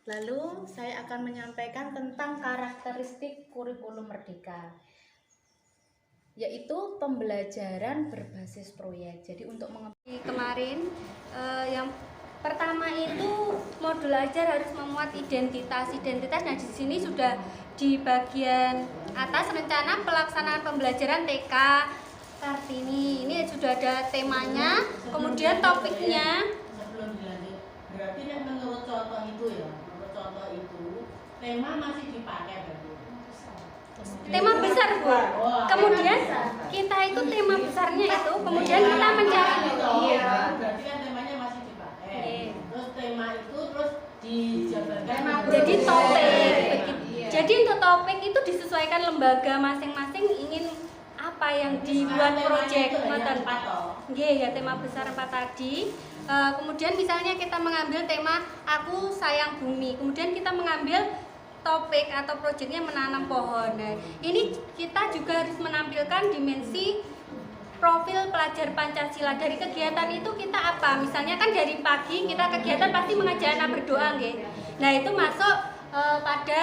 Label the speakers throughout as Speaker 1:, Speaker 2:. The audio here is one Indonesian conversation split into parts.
Speaker 1: Lalu saya akan menyampaikan tentang karakteristik kurikulum merdeka, yaitu pembelajaran berbasis proyek. Jadi untuk
Speaker 2: kemarin yang pertama itu modul ajar harus memuat identitas. Nah di sini sudah di bagian atas rencana pelaksanaan pembelajaran TK Kartini. Ini sudah ada temanya, kemudian topiknya.
Speaker 3: Sebelum dilanjut, berarti yang menurut contoh itu ya, menurut contoh itu tema masih dipakai berarti.
Speaker 2: Tema besar Bu. Kemudian kita itu tema besarnya itu, kemudian kita mencari.
Speaker 3: Iya. Berarti kan temanya masih dipakai. Terus tema itu terus dijabarkan.
Speaker 2: Jadi topik. Jadi untuk topik itu disesuaikan lembaga masing-masing ingin apa yang dibuat proyek. Nggih, ya tema besar 4 tadi. Kemudian misalnya kita mengambil tema aku sayang bumi. Kemudian kita mengambil topik atau proyeknya menanam pohon. Nah, ini kita juga harus menampilkan dimensi profil pelajar Pancasila. Dari kegiatan itu kita apa? Misalnya kan dari pagi kita kegiatan pasti mengajak anak berdoa, nggih. Nah, itu masuk pada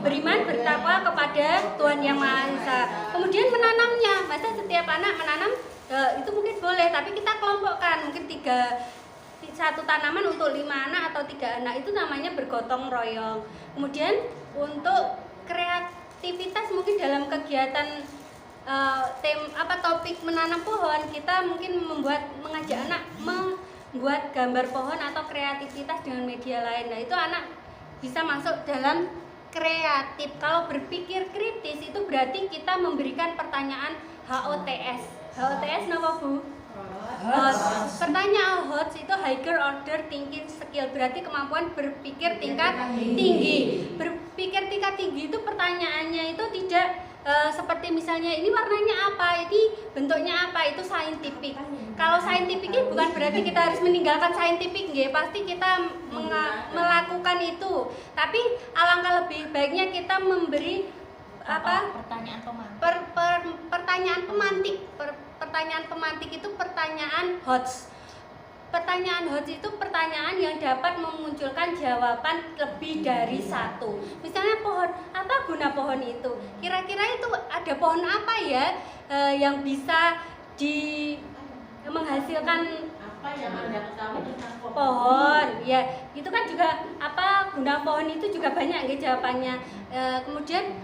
Speaker 2: beriman bertakwa kepada Tuhan Yang Maha Esa. Kemudian menanamnya, masa setiap anak menanam itu mungkin boleh, tapi kita kelompokkan mungkin satu tanaman untuk 5 anak atau 3 anak, itu namanya bergotong royong. Kemudian untuk kreativitas mungkin dalam kegiatan topik menanam pohon, kita mungkin mengajak anak membuat gambar pohon atau kreativitas dengan media lain. Nah, itu anak bisa masuk dalam kreatif. Kalau berpikir kritis itu berarti kita memberikan pertanyaan HOTS. HOTS apa Bu? Pertanyaan HOTS itu higher order thinking skill, berarti kemampuan berpikir tingkat tinggi. Berpikir tingkat tinggi itu pertanyaannya itu tidak seperti misalnya ini warnanya apa, ini bentuknya apa, itu scientific. Kalau scientific ini bukan berarti kita harus meninggalkan scientific, nggih, pasti kita melakukan itu. Tapi alangkah lebih baiknya kita memberi pertanyaan pemantik. Pertanyaan pemantik itu pertanyaan HOTS. Pertanyaan HOTS itu pertanyaan yang dapat memunculkan jawaban lebih dari satu. Misalnya pohon, apa guna pohon itu? Kira-kira itu ada pohon apa ya yang bisa menghasilkan
Speaker 3: apa yang Anda ketahui tentang
Speaker 2: pohon? Ya, itu kan juga apa guna pohon itu juga banyak nggih jawabannya. Kemudian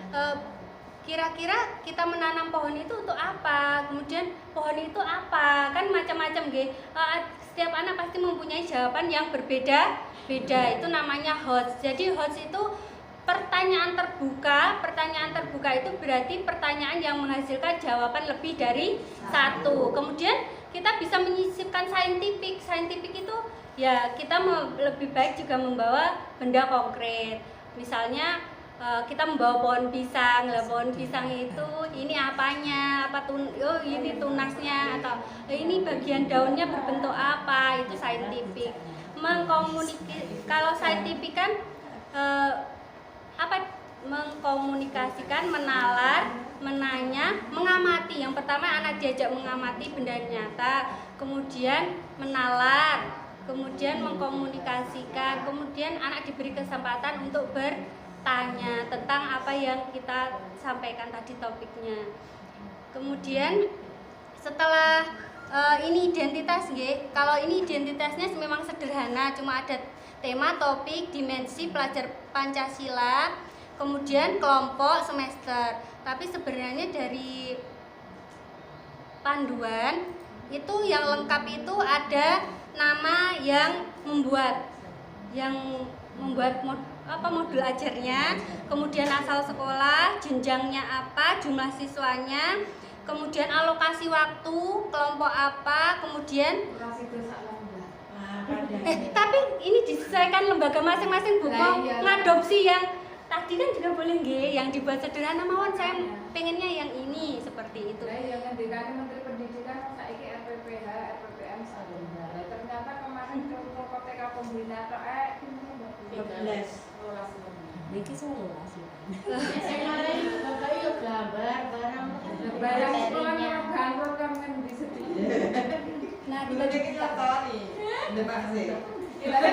Speaker 2: kira-kira kita menanam pohon itu untuk apa? Kemudian pohon itu apa? Kan macam-macam nggih. Setiap anak pasti mempunyai jawaban yang berbeda-beda. Itu namanya HOTS. Jadi HOTS itu pertanyaan terbuka. Pertanyaan terbuka itu berarti pertanyaan yang menghasilkan jawaban lebih dari satu. Kemudian kita bisa menyisipkan scientific. Scientific itu ya kita lebih baik juga membawa benda konkret. Misalnya kita membawa pohon pisang. Lah pohon pisang itu ini apanya? Ini tunasnya atau ini bagian daunnya berbentuk apa? Itu scientific. Kalau scientific kan mengkomunikasikan, menalar, menanya, mengamati. Yang pertama anak diajak mengamati benda nyata, kemudian menalar, kemudian mengkomunikasikan, kemudian anak diberi kesempatan untuk bertanya tentang apa yang kita sampaikan tadi topiknya. Kemudian setelah ini identitas nggih. Kalau ini identitasnya memang sederhana, cuma ada tema, topik, dimensi, pelajar Pancasila, kemudian kelompok, semester. Tapi sebenarnya dari panduan itu yang lengkap itu ada nama yang membuat modul ajarnya, kemudian asal sekolah, jenjangnya apa, jumlah siswanya, kemudian alokasi waktu, kelompok apa, kemudian tapi ini disesuaikan lembaga masing-masing Bu. Mau ngadopsi yang tadi kan juga boleh nggih, yang dibuat sederhana mawon, saya pengennya yang ini seperti itu.
Speaker 4: Yang ngendikane Menteri Pendidikan saiki RPPH, RPPM sadendar. Ternyata kemarin ke TK Pembina tok 13.
Speaker 1: Niki semua sih.
Speaker 3: Saya kemarin Bapak itu gambar barang
Speaker 4: sekolah program kan di sedih.
Speaker 2: Nah,
Speaker 5: kita tahu nih. Demak sih.
Speaker 4: Kita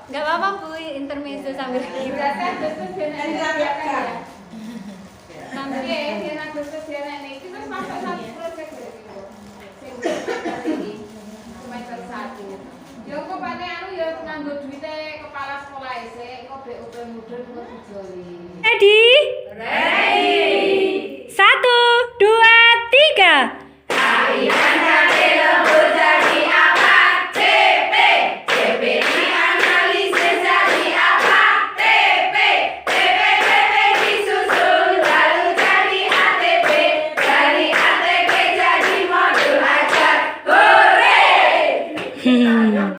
Speaker 2: Enggak apa-apa Bu, intermezzo sambil kita.
Speaker 4: Berarti Agustus dia nek diadakan ya.
Speaker 2: Sambil
Speaker 4: Oke, dia Agustus dia nek iki terus masuk satu proyek berarti Bu. Sing semester iki semester 1. Yo kok pane anu ya nganggo duwite kepala sekolah sik, kok BUP mudhun kok dijoli.
Speaker 2: Ready?
Speaker 4: Ready.